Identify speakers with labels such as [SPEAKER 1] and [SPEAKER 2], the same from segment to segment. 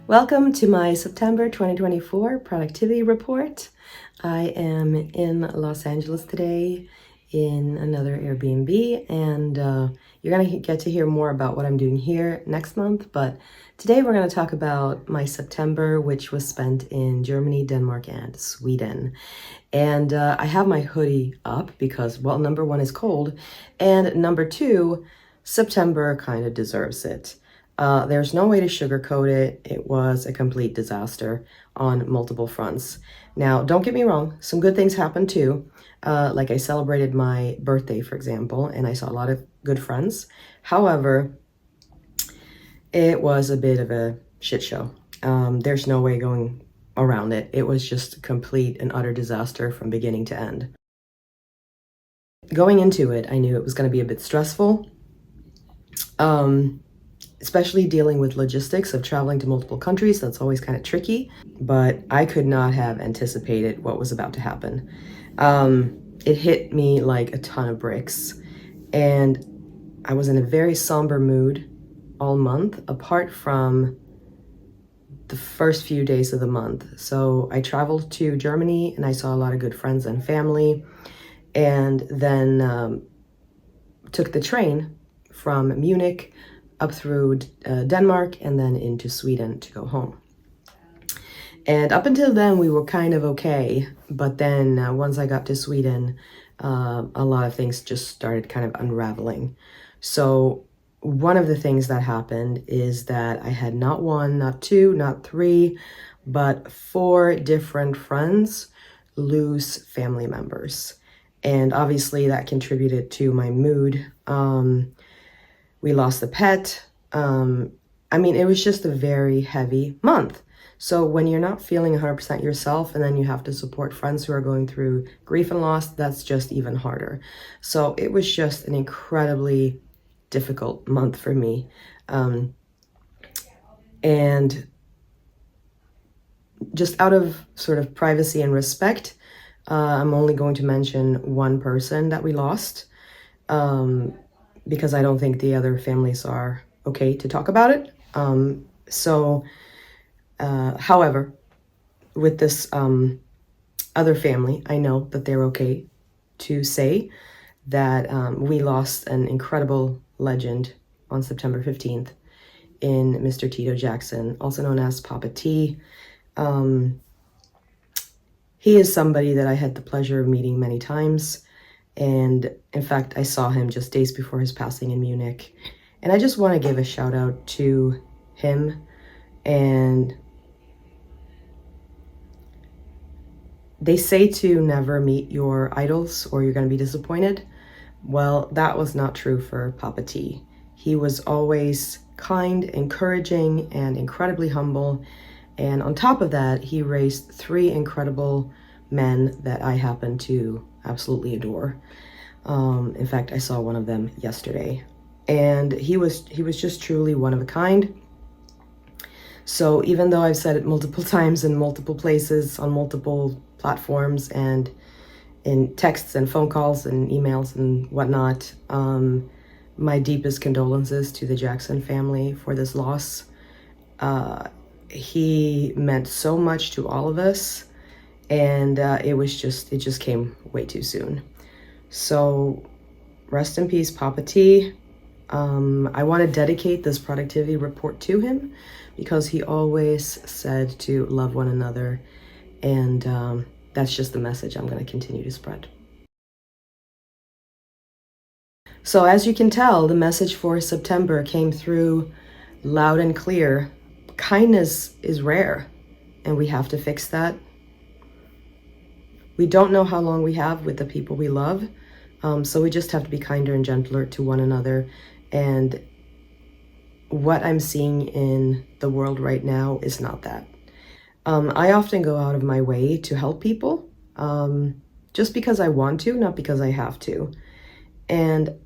[SPEAKER 1] Welcome to my September 2024 productivity report. I am in Los Angeles today in another Airbnb, and you're going to get to hear more about what I'm doing here next month. But today we're going to talk about my September, which was spent in Germany, Denmark, and Sweden. And I have my hoodie up because, well, number one is cold, and number two, September kind of deserves it. There's no way to sugarcoat it. It was a complete disaster on multiple fronts. Now, don't get me wrong, some good things happened too. Like I celebrated my birthday, for example, and I saw a lot of good friends. However, it was a bit of a shit show. There's no way going around it. It was just a complete and utter disaster from beginning to end. Going into it, I knew it was going to be a bit stressful. Especially dealing with logistics of traveling to multiple countries. That's always kind of tricky, but I could not have anticipated what was about to happen. It hit me like a ton of bricks, and I was in a very somber mood all month, apart from the first few days of the month. So I traveled to Germany and I saw a lot of good friends and family, and then took the train from Munich up through Denmark and then into Sweden to go home. And up until then, we were kind of okay. But then once I got to Sweden, a lot of things just started kind of unraveling. So one of the things that happened is that I had not one, not two, not three, but four different friends lose family members. And obviously that contributed to my mood. We lost a pet. It was just a very heavy month. So when you're not feeling 100% yourself and then you have to support friends who are going through grief and loss, that's just even harder. So it was just an incredibly difficult month for me. And just out of sort of privacy and respect, I'm only going to mention one person that we lost. Because I don't think the other families are okay to talk about it. However, with this other family, I know that they're okay to say that we lost an incredible legend on September 15th in Mr. Tito Jackson, also known as Papa T. He is somebody that I had the pleasure of meeting many times. And in fact, I saw him just days before his passing in Munich. And I just want to give a shout out to him. And they say to never meet your idols or you're going to be disappointed. Well, that was not true for Papa T. He was always kind, encouraging, and incredibly humble. And on top of that, he raised three incredible men that I happen to absolutely adore. In fact, I saw one of them yesterday, and he was just truly one of a kind. So even though I've said it multiple times in multiple places on multiple platforms and in texts and phone calls and emails and whatnot, my deepest condolences to the Jackson family for this loss. He meant so much to all of us. And it just came way too soon. So rest in peace, Papa T. I want to dedicate this productivity report to him because he always said to love one another. And that's just the message I'm going to continue to spread. So as you can tell, the message for September came through loud and clear. Kindness is rare, and we have to fix that. We don't know how long we have with the people we love, so we just have to be kinder and gentler to one another. And what I'm seeing in the world right now is not that. I often go out of my way to help people, just because I want to, not because I have to. And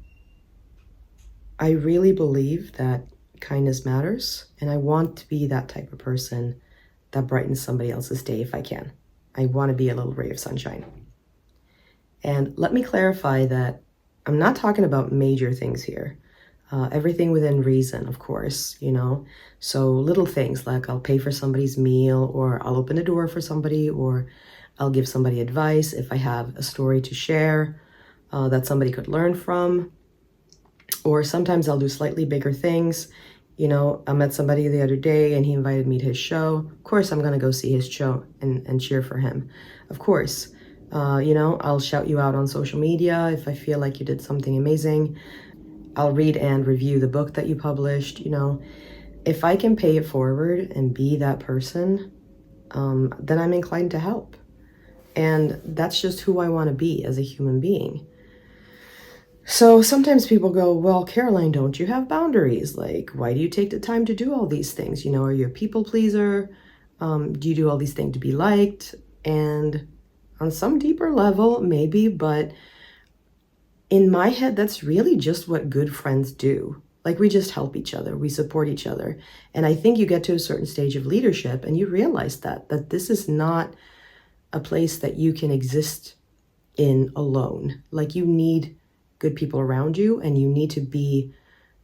[SPEAKER 1] I really believe that kindness matters, and I want to be that type of person that brightens somebody else's day if I can. I want to be a little ray of sunshine. And let me clarify that I'm not talking about major things here. Everything within reason, of course, you know. So little things like I'll pay for somebody's meal, or I'll open a door for somebody, or I'll give somebody advice if I have a story to share that somebody could learn from. Or sometimes I'll do slightly bigger things. You know, I met somebody the other day and he invited me to his show. Of course, I'm going to go see his show and cheer for him. Of course. You know, I'll shout you out on social media if I feel like you did something amazing. I'll read and review the book that you published. You know, if I can pay it forward and be that person, then I'm inclined to help. And that's just who I want to be as a human being. So sometimes people go, well, Caroline, don't you have boundaries? Like, why do you take the time to do all these things? You know, are you a people pleaser? Do you do all these things to be liked? And on some deeper level, maybe, but in my head, that's really just what good friends do. Like, we just help each other, we support each other. And I think you get to a certain stage of leadership and you realize that this is not a place that you can exist in alone. Like, you need good people around you, and you need to be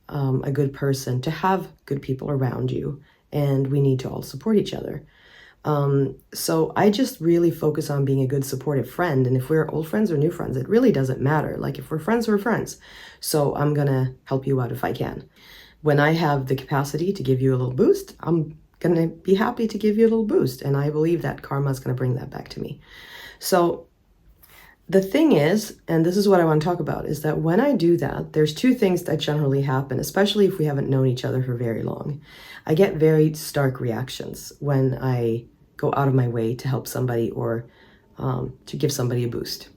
[SPEAKER 1] a good person to have good people around you, and we need to all support each other. So I just really focus on being a good supportive friend, and if we're old friends or new friends, it really doesn't matter. Like, if we're friends, we're friends. So I'm gonna help you out if I can. When I have the capacity to give you a little boost, I'm gonna be happy to give you a little boost, and I believe that karma is gonna bring that back to me. So the thing is, and this is what I want to talk about, is that when I do that, there's two things that generally happen, especially if we haven't known each other for very long. I get very stark reactions when I go out of my way to help somebody or to give somebody a boost.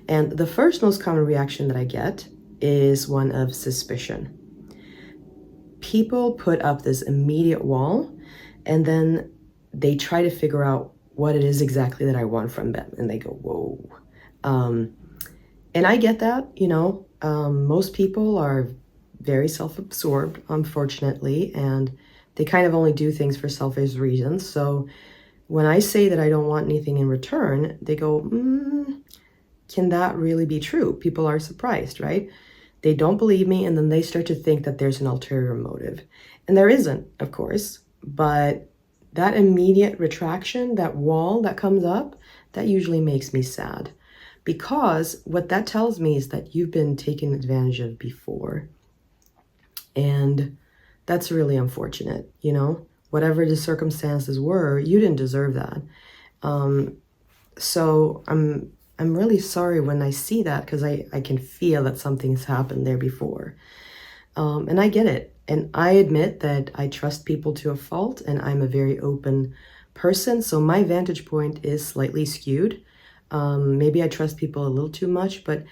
[SPEAKER 1] And the first most common reaction that I get is one of suspicion. People put up this immediate wall, and then they try to figure out what it is exactly that I want from them. And they go, whoa. And I get that, you know, most people are very self-absorbed, unfortunately, and they kind of only do things for selfish reasons. So when I say that I don't want anything in return, they go, can that really be true? People are surprised, right? They don't believe me, and then they start to think that there's an ulterior motive. And there isn't, of course, but that immediate retraction, that wall that comes up, that usually makes me sad. Because what that tells me is that you've been taken advantage of before. And that's really unfortunate, you know? Whatever the circumstances were, you didn't deserve that. So I'm really sorry when I see that, because I can feel that something's happened there before. And I get it. And I admit that I trust people to a fault, and I'm a very open person. So my vantage point is slightly skewed. Maybe I trust people a little too much, but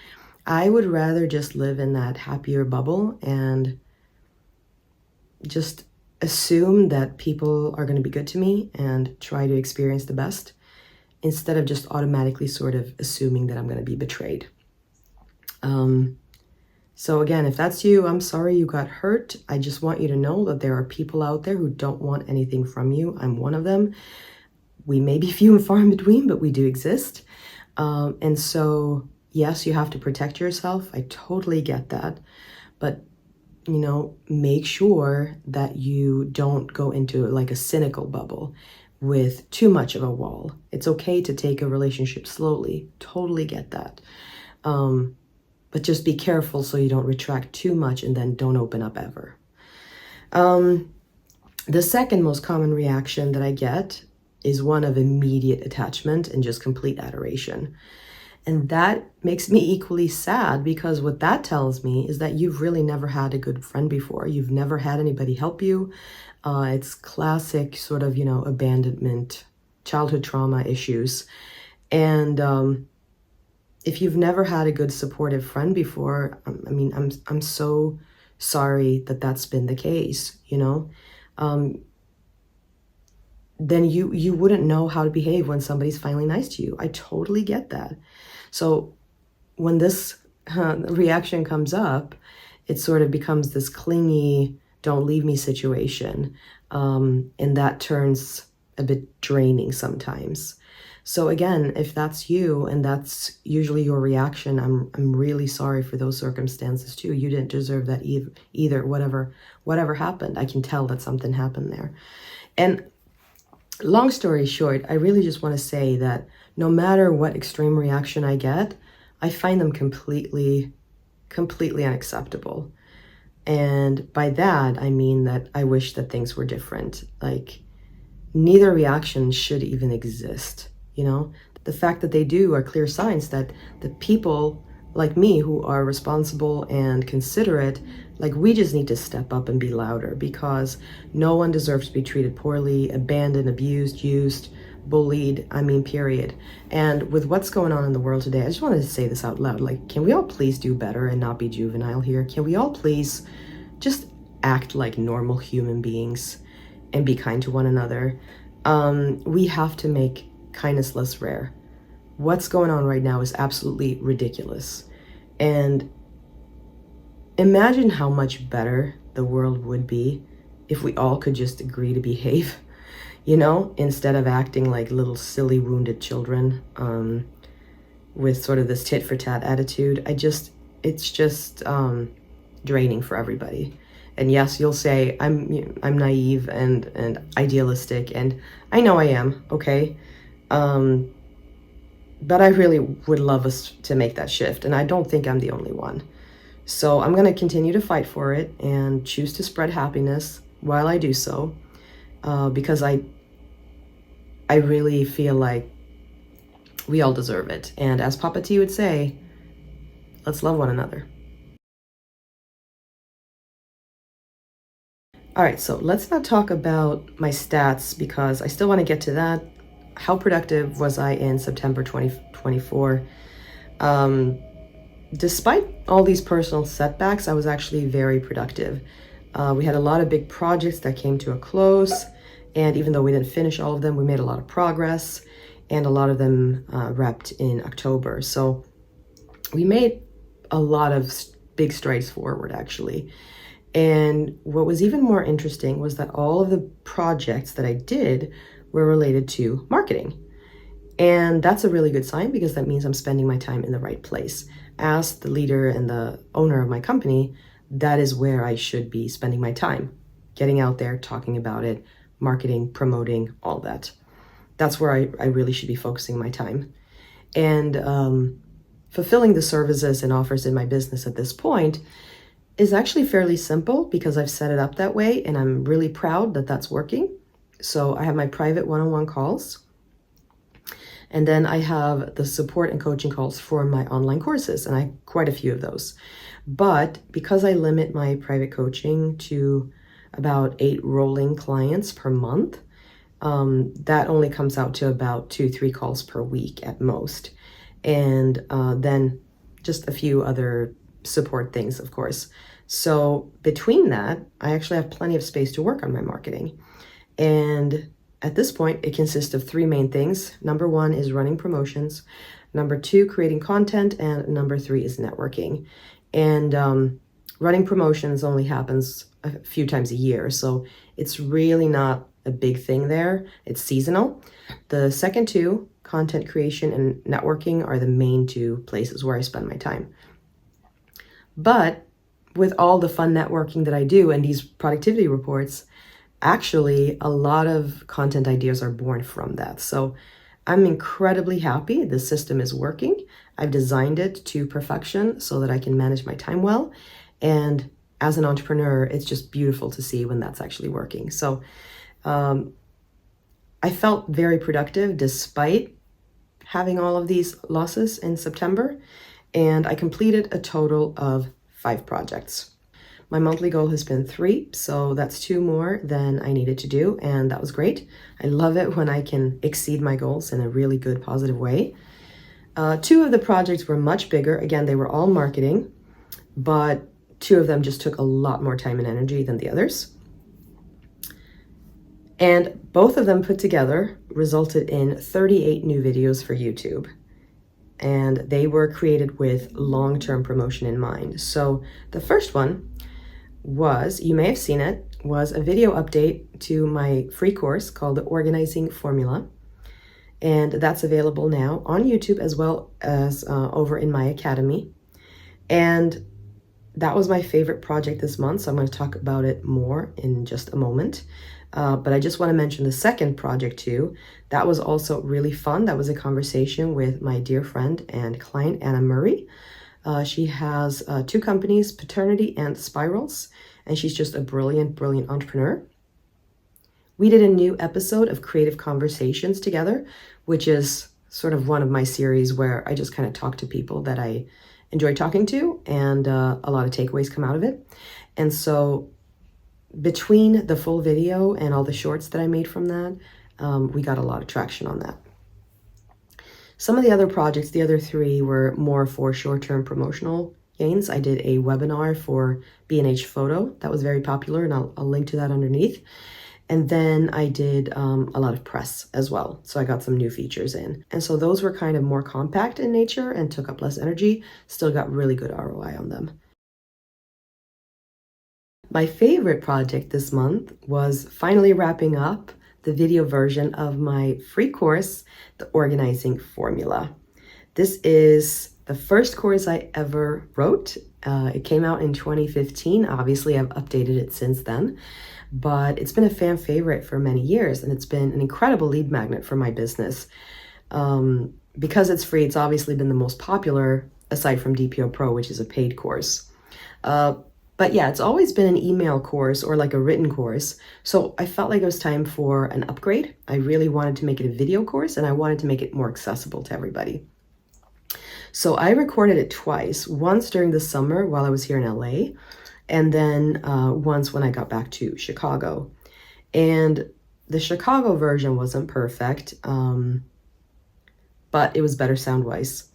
[SPEAKER 1] I would rather just live in that happier bubble and just assume that people are going to be good to me and try to experience the best, instead of just automatically sort of assuming that I'm going to be betrayed. So again, if that's you, I'm sorry you got hurt. I just want you to know that there are people out there who don't want anything from you. I'm one of them. We may be few and far in between, but we do exist. And so, yes, you have to protect yourself. I totally get that. But, you know, make sure that you don't go into like a cynical bubble with too much of a wall. It's okay to take a relationship slowly. Totally get that. But just be careful so you don't retract too much and then don't open up ever. The second most common reaction that I get is one of immediate attachment and just complete adoration. And that makes me equally sad, because what that tells me is that you've really never had a good friend before. You've never had anybody help you. It's classic sort of, you know, abandonment, childhood trauma issues. And if you've never had a good supportive friend before, I mean, I'm so sorry that that's been the case, you know. Then you wouldn't know how to behave when somebody's finally nice to you. I totally get that. So when this reaction comes up, it sort of becomes this clingy, don't leave me situation. And that turns a bit draining sometimes. So again, if that's you and that's usually your reaction, I'm really sorry for those circumstances too. You didn't deserve that either. Whatever happened, I can tell that something happened there. And long story short, I really just want to say that no matter what extreme reaction I get, I find them completely unacceptable. And by that, I mean that I wish that things were different. Like, neither reaction should even exist, you know? The fact that they do are clear signs that the people like me who are responsible and considerate, like, we just need to step up and be louder, because no one deserves to be treated poorly, abandoned, abused, used, bullied, I mean, period. And with what's going on in the world today, I just wanted to say this out loud. Like, can we all please do better and not be juvenile here? Can we all please just act like normal human beings and be kind to one another? We have to make kindness less rare. What's going on right now is absolutely ridiculous. And imagine how much better the world would be if we all could just agree to behave, you know, instead of acting like little silly wounded children, with sort of this tit for tat attitude. It's just draining for everybody. And yes, you'll say I'm naive and idealistic, and I know I am, okay? But I really would love us to make that shift, and I don't think I'm the only one. So I'm going to continue to fight for it and choose to spread happiness while I do so, because I really feel like we all deserve it. And as Papa T would say, let's love one another. All right, so let's not talk about my stats, because I still want to get to that. How productive was I in September 2024? Despite all these personal setbacks, I was actually very productive. We had a lot of big projects that came to a close, and even though we didn't finish all of them, we made a lot of progress, and a lot of them wrapped in October. So we made a lot of big strides forward, actually. And what was even more interesting was that all of the projects that I did were related to marketing. And that's a really good sign, because that means I'm spending my time in the right place. As the leader and the owner of my company, that is where I should be spending my time, getting out there, talking about it, marketing, promoting, all that. That's where I really should be focusing my time. And fulfilling the services and offers in my business at this point is actually fairly simple, because I've set it up that way, and I'm really proud that that's working. So I have my private one-on-one calls, and then I have the support and coaching calls for my online courses, and I have quite a few of those. But because I limit my private coaching to about 8 rolling clients per month, that only comes out to about 2-3 calls per week at most. And then just a few other support things, of course. So between that, I actually have plenty of space to work on my marketing. And at this point, it consists of 3 main things. Number 1 is running promotions. Number 2, creating content. And number 3 is networking. And running promotions only happens a few times a year, so it's really not a big thing there. It's seasonal. The second 2, content creation and networking, are the main 2 places where I spend my time. But with all the fun networking that I do and these productivity reports, actually a lot of content ideas are born from that. So I'm incredibly happy the system is working. I've designed it to perfection so that I can manage my time well. And as an entrepreneur, it's just beautiful to see when that's actually working. So I felt very productive despite having all of these losses in September. And I completed a total of 5 projects. My monthly goal has been 3, so that's 2 more than I needed to do, and that was great. I love it when I can exceed my goals in a really good, positive way. 2 of the projects were much bigger. Again, they were all marketing, but 2 of them just took a lot more time and energy than the others. And both of them put together resulted in 38 new videos for YouTube. And they were created with long-term promotion in mind. So the first one was, you may have seen it, was a video update to my free course called The Organizing Formula. And that's available now on YouTube as well as over in my academy. And that was my favorite project this month, so I'm going to talk about it more in just a moment. But I just want to mention the second project too. That was also really fun. That was a conversation with my dear friend and client, Anna Murray. She has two companies, Paternity and Spirals, and she's just a brilliant, brilliant entrepreneur. We did a new episode of Creative Conversations together, which is sort of one of my series where I just kind of talk to people that I enjoy talking to, and a lot of takeaways come out of it. And so between the full video and all the shorts that I made from that, we got a lot of traction on that. Some of the other projects, the other three, were more for short-term promotional gains. I did a webinar for B&H Photo. That was very popular, and I'll link to that underneath. And then I did a lot of press as well. So I got some new features in. And so those were kind of more compact in nature and took up less energy, still got really good ROI on them. My favorite project this month was finally wrapping up the video version of my free course, The Organizing Formula. This is the first course I ever wrote. It came out in 2015. Obviously, I've updated it since then, but it's been a fan favorite for many years, and it's been an incredible lead magnet for my business. Because it's free, it's obviously been the most popular, aside from DPO Pro, which is a paid course. But yeah, it's always been an email course or like a written course. So I felt like it was time for an upgrade. I really wanted to make it a video course, and I wanted to make it more accessible to everybody. So I recorded it twice, once during the summer while I was here in LA, and then once when I got back to Chicago. And the Chicago version wasn't perfect, but it was better sound-wise.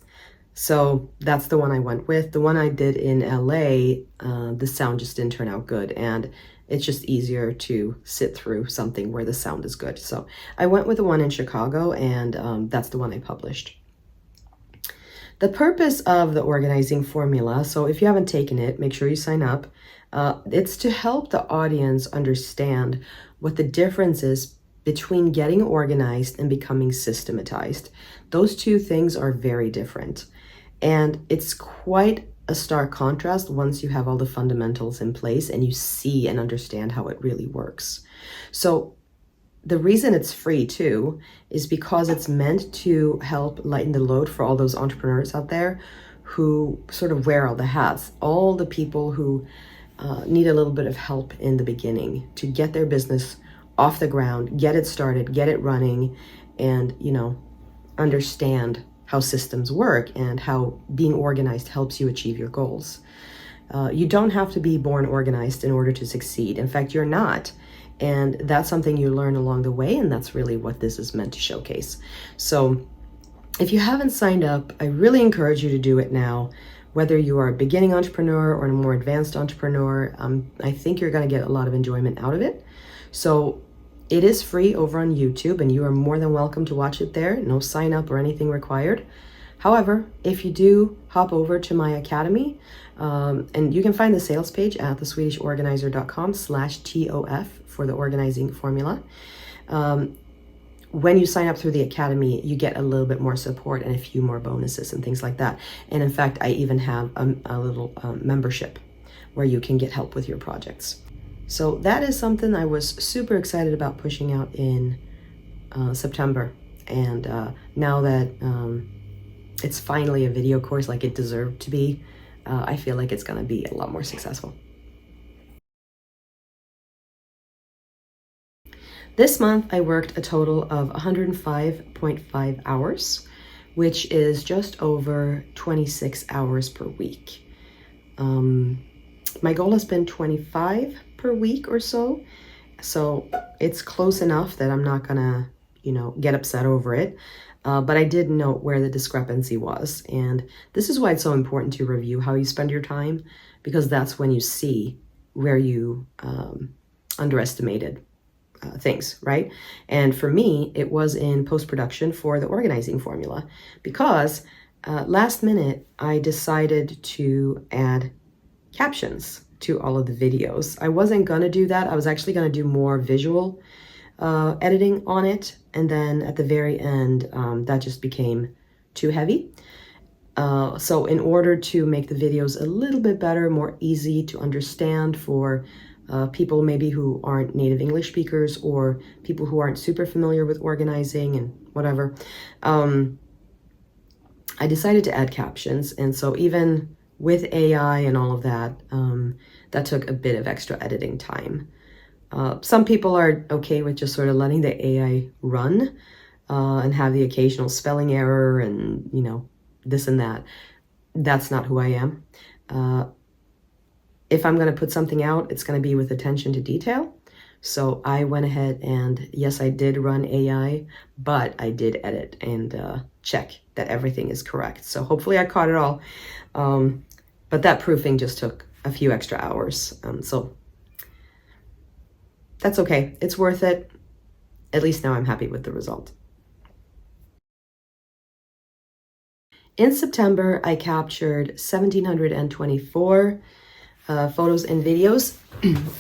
[SPEAKER 1] So that's the one I went with. The one I did in LA, the sound just didn't turn out good, and it's just easier to sit through something where the sound is good. So I went with the one in Chicago, and that's the one I published. The purpose of the Organizing Formula, so if you haven't taken it, make sure you sign up. It's to help the audience understand what the difference is between getting organized and becoming systematized. Those two things are very different. And it's quite a stark contrast once you have all the fundamentals in place and you see and understand how it really works. So the reason it's free too is because it's meant to help lighten the load for all those entrepreneurs out there who sort of wear all the hats, all the people who need a little bit of help in the beginning to get their business off the ground, get it started, get it running, and, understand how systems work and how being organized helps you achieve your goals. You don't have to be born organized in order to succeed. In fact, you're not. And that's something you learn along the way, and that's really what this is meant to showcase. So if you haven't signed up, I really encourage you to do it now. Whether you are a beginning entrepreneur or a more advanced entrepreneur, I think you're going to get a lot of enjoyment out of it. So it is free over on YouTube, and you are more than welcome to watch it there. No sign up or anything required. However, if you do hop over to my academy, and you can find the sales page at theswedishorganizer.com/TOF for the Organizing Formula. When you sign up through the academy, you get a little bit more support and a few more bonuses and things like that. And in fact, I even have a little membership where you can get help with your projects. So that is something I was super excited about pushing out in September. And now that it's finally a video course like it deserved to be, I feel like it's going to be a lot more successful. This month, I worked a total of 105.5 hours, which is just over 26 hours per week. My goal has been 25 per week or so. So it's close enough that I'm not gonna, get upset over it. But I did note where the discrepancy was. And this is why it's so important to review how you spend your time, because that's when you see where you underestimated things, right? And for me, it was in post-production for the Organizing Formula, because last minute, I decided to add captions to all of the videos. I wasn't gonna do that. I was actually gonna do more visual editing on it, And then at the very end, that just became too heavy. So in order to make the videos a little bit better, more easy to understand for people maybe who aren't native English speakers or people who aren't super familiar with organizing and whatever, I decided to add captions. And so even with AI and all of that, that took a bit of extra editing time. Some people are okay with just sort of letting the AI run and have the occasional spelling error and, you know, this and that. That's not who I am. If I'm going to put something out, it's going to be with attention to detail. So I went ahead and, yes, I did run AI, but I did edit and check that everything is correct. So hopefully I caught it all. But that proofing just took a few extra hours. So that's okay. It's worth it. At least now I'm happy with the result. In September, I captured 1,724 photos and videos,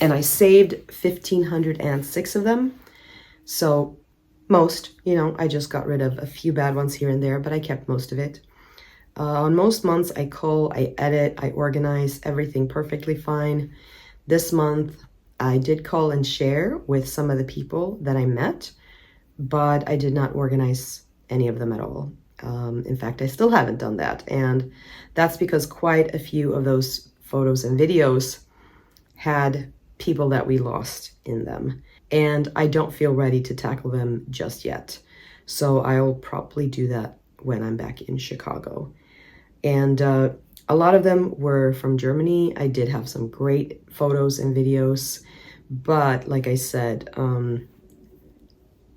[SPEAKER 1] and I saved 1,506 of them. So most, you know, I just got rid of a few bad ones here and there, but I kept most of it. On most months, I cull, I edit, I organize everything perfectly fine. This month, I did call and share with some of the people that I met, but I did not organize any of them at all. In fact, I still haven't done that. And that's because quite a few of those photos and videos had people that we lost in them. And I don't feel ready to tackle them just yet. So I'll probably do that when I'm back in Chicago. And a lot of them were from Germany. I did have some great photos and videos, but like I said,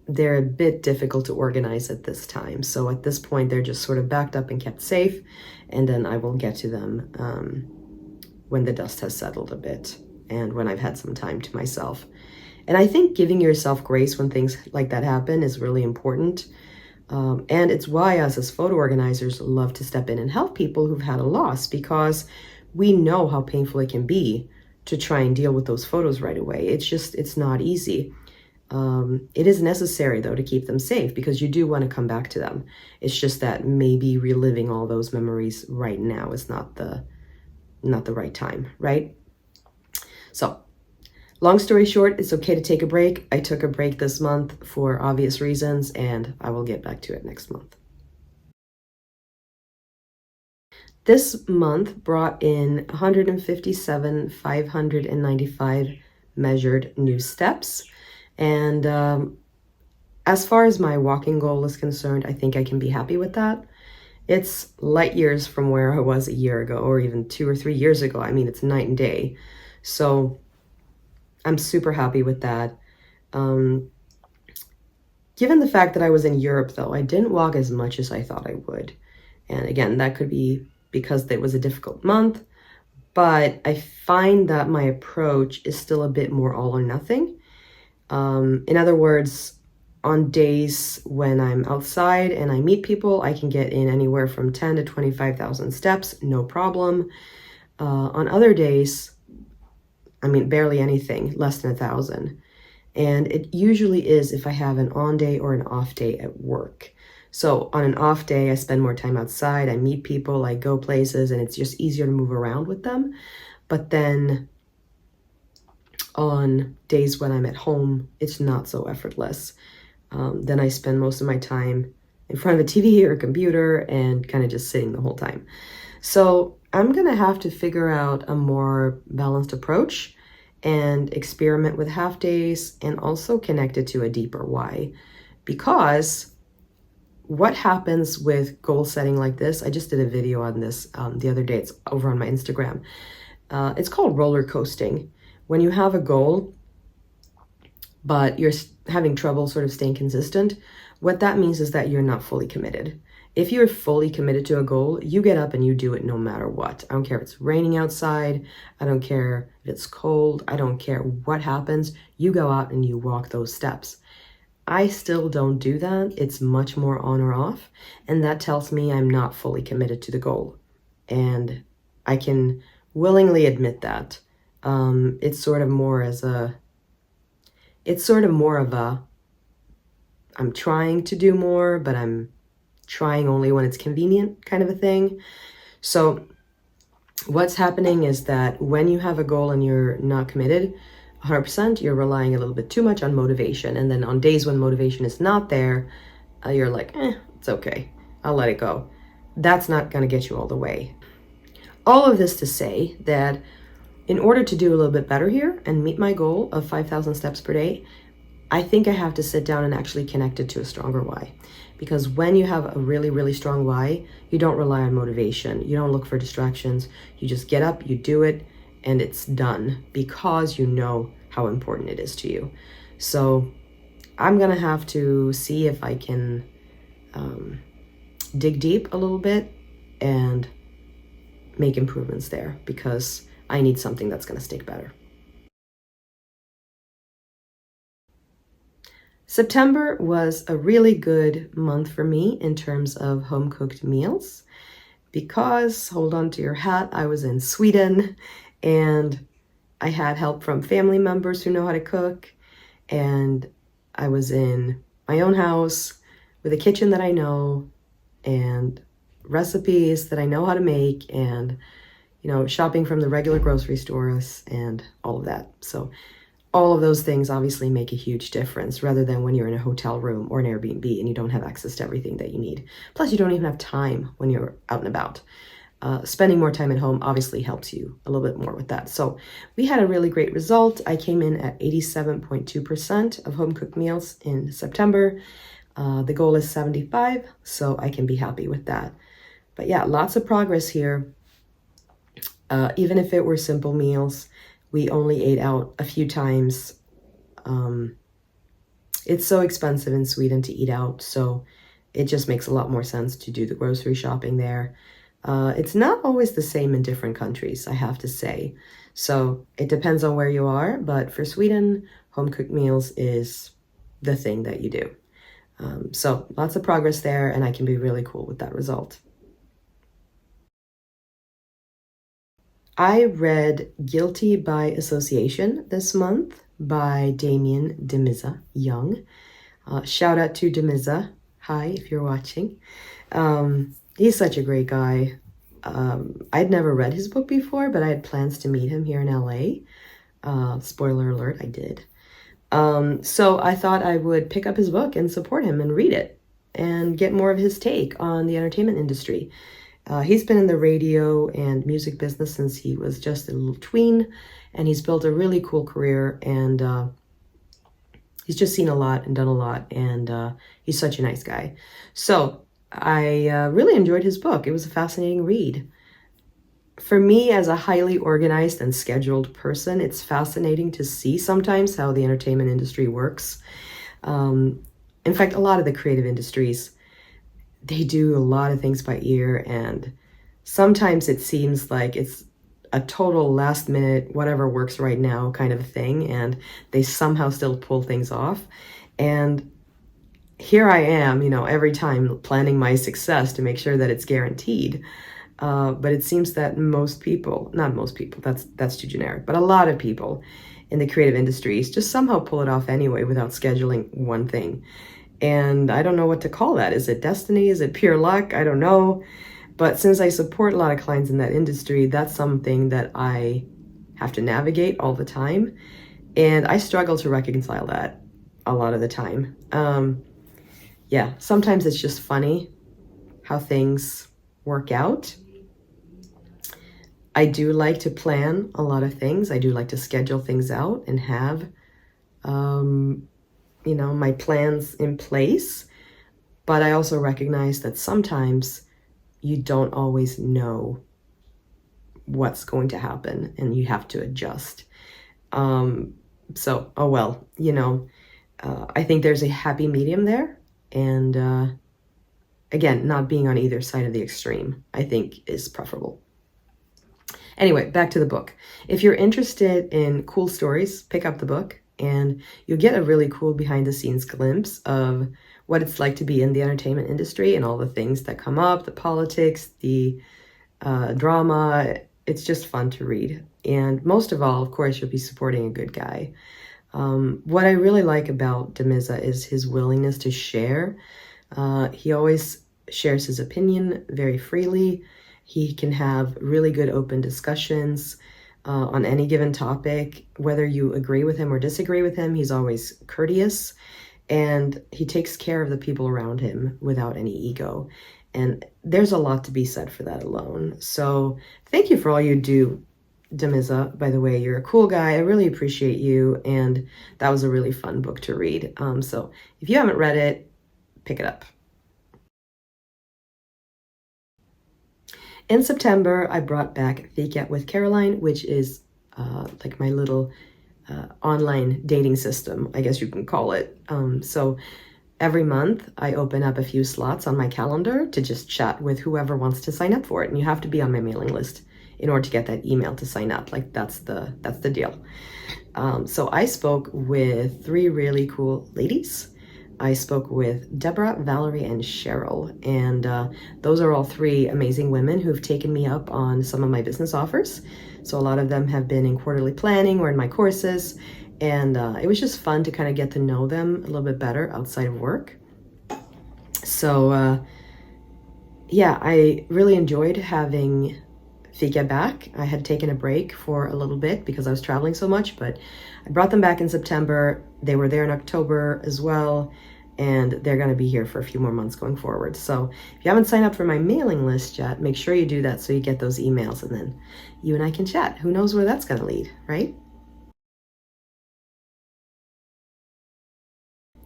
[SPEAKER 1] they're a bit difficult to organize at this time. So at this point, they're just sort of backed up and kept safe. And then I will get to them when the dust has settled a bit and when I've had some time to myself. And I think giving yourself grace when things like that happen is really important. And it's why us as photo organizers love to step in and help people who've had a loss, because we know how painful it can be to try and deal with those photos right away. It's not easy. It is necessary, though, to keep them safe because you do want to come back to them. It's just that maybe reliving all those memories right now is not the right time, right? So, long story short, it's okay to take a break. I took a break this month for obvious reasons, and I will get back to it next month. This month brought in 157,595 measured new steps. And as far as my walking goal is concerned, I think I can be happy with that. It's light years from where I was a year ago, or even 2 or 3 years ago. I mean, it's night and day. So I'm super happy with that. Given the fact that I was in Europe, though, I didn't walk as much as I thought I would. And again, that could be because it was a difficult month, but I find that my approach is still a bit more all or nothing. In other words, on days when I'm outside and I meet people, I can get in anywhere from 10 to 25,000 steps, no problem. On other days, I mean, barely anything, less than 1,000. And it usually is if I have an on day or an off day at work. So on an off day, I spend more time outside, I meet people, I go places, and it's just easier to move around with them. But then on days when I'm at home, it's not so effortless. Then I spend most of my time in front of a TV or a computer and kind of just sitting the whole time. So I'm going to have to figure out a more balanced approach and experiment with half days and also connect it to a deeper why. Because what happens with goal setting like this, I just did a video on this the other day. It's over on my Instagram. It's called roller coasting. When you have a goal, but you're having trouble sort of staying consistent, what that means is that you're not fully committed. If you're fully committed to a goal, you get up and you do it no matter what. I don't care if it's raining outside. I don't care if it's cold. I don't care what happens. You go out and you walk those steps. I still don't do that. It's much more on or off. And that tells me I'm not fully committed to the goal. And I can willingly admit that. It's sort of more of a I'm trying to do more, but I'm trying only when it's convenient, kind of a thing. So what's happening is that when you have a goal and you're not committed 100%, you're relying a little bit too much on motivation. And then on days when motivation is not there, you're like, it's okay, I'll let it go. That's not going to get you all the way. All of this to say that in order to do a little bit better here and meet my goal of 5,000 steps per day, I think I have to sit down and actually connect it to a stronger why. Because when you have a really, really strong why, you don't rely on motivation. You don't look for distractions. You just get up, you do it, and it's done because you know how important it is to you. So I'm going to have to see if I can dig deep a little bit and make improvements there, because I need something that's going to stick better. September was a really good month for me in terms of home-cooked meals because, hold on to your hat, I was in Sweden and I had help from family members who know how to cook, and I was in my own house with a kitchen that I know and recipes that I know how to make, and shopping from the regular grocery stores and all of that. So all of those things obviously make a huge difference rather than when you're in a hotel room or an Airbnb and you don't have access to everything that you need. Plus, you don't even have time when you're out and about. Spending more time at home obviously helps you a little bit more with that. So we had a really great result. I came in at 87.2% of home-cooked meals in September. The goal is 75, so I can be happy with that. But yeah, lots of progress here. Even if it were simple meals, we only ate out a few times. It's so expensive in Sweden to eat out, so it just makes a lot more sense to do the grocery shopping there. It's not always the same in different countries, I have to say. So it depends on where you are, but for Sweden, home-cooked meals is the thing that you do. So lots of progress there, and I can be really cool with that result. I read Guilty by Association this month by Damien Demiza Young. Shout out to Demiza. Hi, if you're watching. He's such a great guy. I'd never read his book before, but I had plans to meet him here in LA. Spoiler alert, I did. So I thought I would pick up his book and support him and read it and get more of his take on the entertainment industry. He's been in the radio and music business since he was just a little tween, and he's built a really cool career, and he's just seen a lot and done a lot, and he's such a nice guy. So I really enjoyed his book. It was a fascinating read. For me, as a highly organized and scheduled person, it's fascinating to see sometimes how the entertainment industry works. In fact, a lot of the creative industries, they do a lot of things by ear, and sometimes it seems like it's a total last minute, whatever works right now kind of thing, and they somehow still pull things off. And here I am, every time planning my success to make sure that it's guaranteed. But it seems that most people, not most people, that's too generic, but a lot of people in the creative industries just somehow pull it off anyway without scheduling one thing. And I don't know what to call that. Is it destiny? Is it pure luck? I don't know. But since I support a lot of clients in that industry, that's something that I have to navigate all the time. And I struggle to reconcile that a lot of the time. Yeah, sometimes it's just funny how things work out. I do like to plan a lot of things. I do like to schedule things out and have my plans in place, but I also recognize that sometimes you don't always know what's going to happen and you have to adjust. So, oh well, I think there's a happy medium there, and again, not being on either side of the extreme, I think is preferable. Anyway, back to the book. If you're interested in cool stories, pick up the book, and you'll get a really cool behind-the-scenes glimpse of what it's like to be in the entertainment industry and all the things that come up, the politics, the drama. It's just fun to read. And most of all, of course, you'll be supporting a good guy. What I really like about Demiza is his willingness to share. He always shares his opinion very freely. He can have really good open discussions on any given topic. Whether you agree with him or disagree with him, he's always courteous, and he takes care of the people around him without any ego. And there's a lot to be said for that alone. So thank you for all you do, Demiza. By the way, you're a cool guy. I really appreciate you, and that was a really fun book to read. So if you haven't read it, pick it up. In September, I brought back Fika with Caroline, which is like my little online dating system, I guess you can call it. So every month, I open up a few slots on my calendar to just chat with whoever wants to sign up for it. And you have to be on my mailing list in order to get that email to sign up. Like that's the deal. So I spoke with 3 really cool ladies. I spoke with Deborah, Valerie, and Cheryl, and those are all 3 amazing women who've taken me up on some of my business offers. So a lot of them have been in quarterly planning or in my courses, and it was just fun to kind of get to know them a little bit better outside of work. So yeah, I really enjoyed having Fika back. I had taken a break for a little bit because I was traveling so much, but I brought them back in September. They were there in October as well, and they're going to be here for a few more months going forward. So if you haven't signed up for my mailing list yet, make sure you do that so you get those emails, and then you and I can chat. Who knows where that's going to lead, right?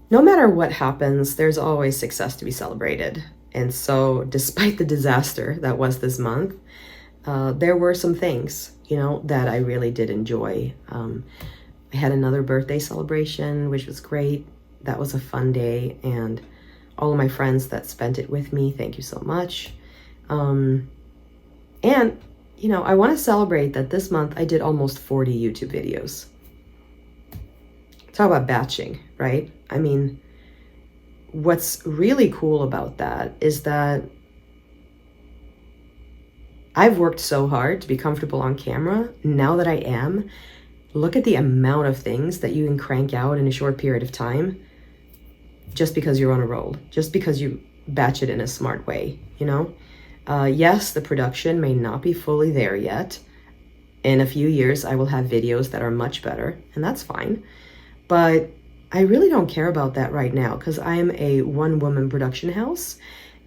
[SPEAKER 1] No matter what happens, there's always success to be celebrated. And so despite the disaster that was this month, there were some things, that I really did enjoy. I had another birthday celebration, which was great. That was a fun day, and all of my friends that spent it with me, thank you so much. And, I want to celebrate that this month I did almost 40 YouTube videos. Talk about batching, right? I mean, what's really cool about that is that I've worked so hard to be comfortable on camera. Now that I am, look at the amount of things that you can crank out in a short period of time just because you're on a roll, just because you batch it in a smart way, Yes, the production may not be fully there yet. In a few years, I will have videos that are much better, and that's fine. But I really don't care about that right now because I'm a one-woman production house,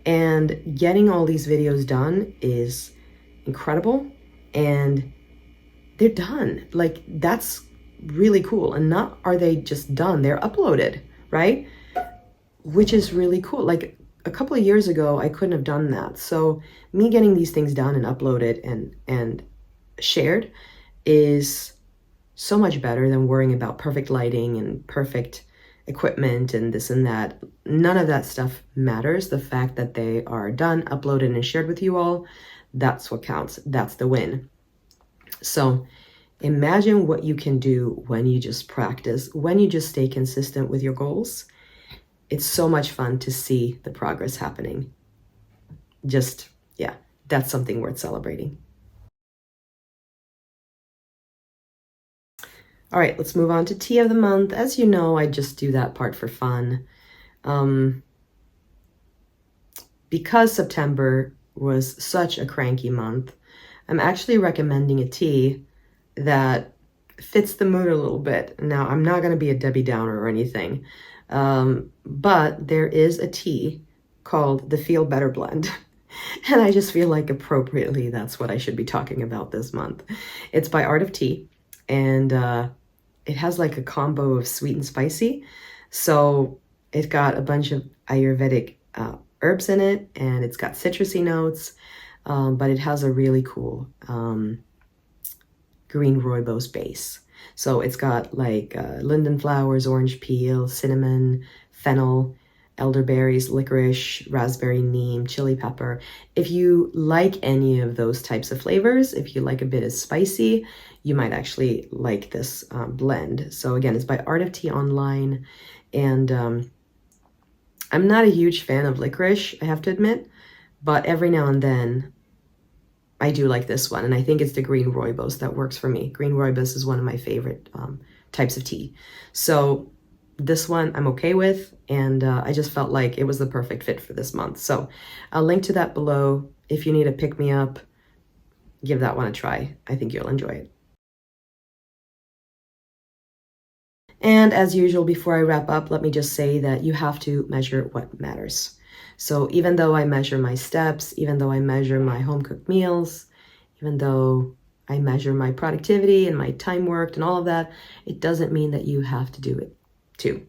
[SPEAKER 1] and getting all these videos done is incredible, and they're done. Like, that's really cool. And not are they just done, they're uploaded, right? Which is really cool. Like, a couple of years ago, I couldn't have done that. So me getting these things done and uploaded and shared is so much better than worrying about perfect lighting and perfect equipment and this and that. None of that stuff matters. The fact that they are done, uploaded, and shared with you all, that's what counts. That's the win. So imagine what you can do when you just practice, when you just stay consistent with your goals. It's so much fun to see the progress happening. Just, yeah, that's something worth celebrating. All right, let's move on to tea of the month. As you know, I just do that part for fun. Because September was such a cranky month, I'm actually recommending a tea that fits the mood a little bit. Now, I'm not going to be a Debbie Downer or anything, but there is a tea called the Feel Better Blend. And I just feel like appropriately that's what I should be talking about this month. It's by Art of Tea, and it has like a combo of sweet and spicy. So it's got a bunch of Ayurvedic herbs in it, and it's got citrusy notes, but it has a really cool green rooibos base. So it's got like linden flowers, orange peel, cinnamon, fennel, elderberries, licorice, raspberry, neem, chili pepper. If you like any of those types of flavors, if you like a bit of spicy, you might actually like this blend. So again, it's by Art of Tea online, and I'm not a huge fan of licorice, I have to admit, but every now and then I do like this one, and I think it's the green rooibos that works for me. Green rooibos is one of my favorite types of tea. So this one I'm okay with, and I just felt like it was the perfect fit for this month. So I'll link to that below. If you need a pick-me-up, give that one a try. I think you'll enjoy it. And as usual, before I wrap up, let me just say that you have to measure what matters. So even though I measure my steps, even though I measure my home-cooked meals, even though I measure my productivity and my time worked and all of that, it doesn't mean that you have to do it too.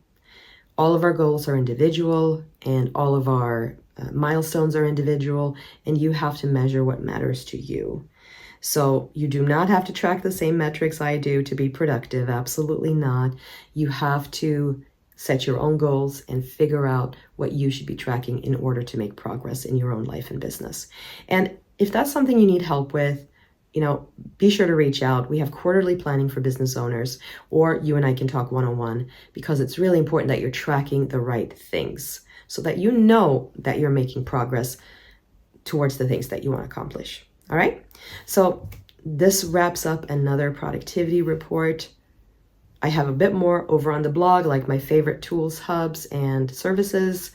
[SPEAKER 1] All of our goals are individual, and all of our milestones are individual, and you have to measure what matters to you. So you do not have to track the same metrics I do to be productive. Absolutely not. You have to set your own goals and figure out what you should be tracking in order to make progress in your own life and business. And if that's something you need help with, be sure to reach out. We have quarterly planning for business owners, or you and I can talk one-on-one, because it's really important that you're tracking the right things so that you know that you're making progress towards the things that you want to accomplish. All right. So this wraps up another productivity report. I have a bit more over on the blog, like my favorite tools, hubs, and services.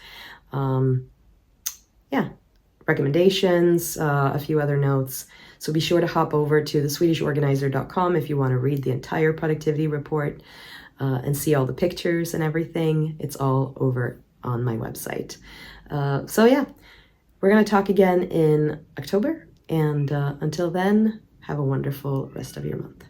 [SPEAKER 1] Recommendations, a few other notes. So be sure to hop over to theswedishorganizer.com if you want to read the entire productivity report and see all the pictures and everything. It's all over on my website. We're going to talk again in October. And until then, have a wonderful rest of your month.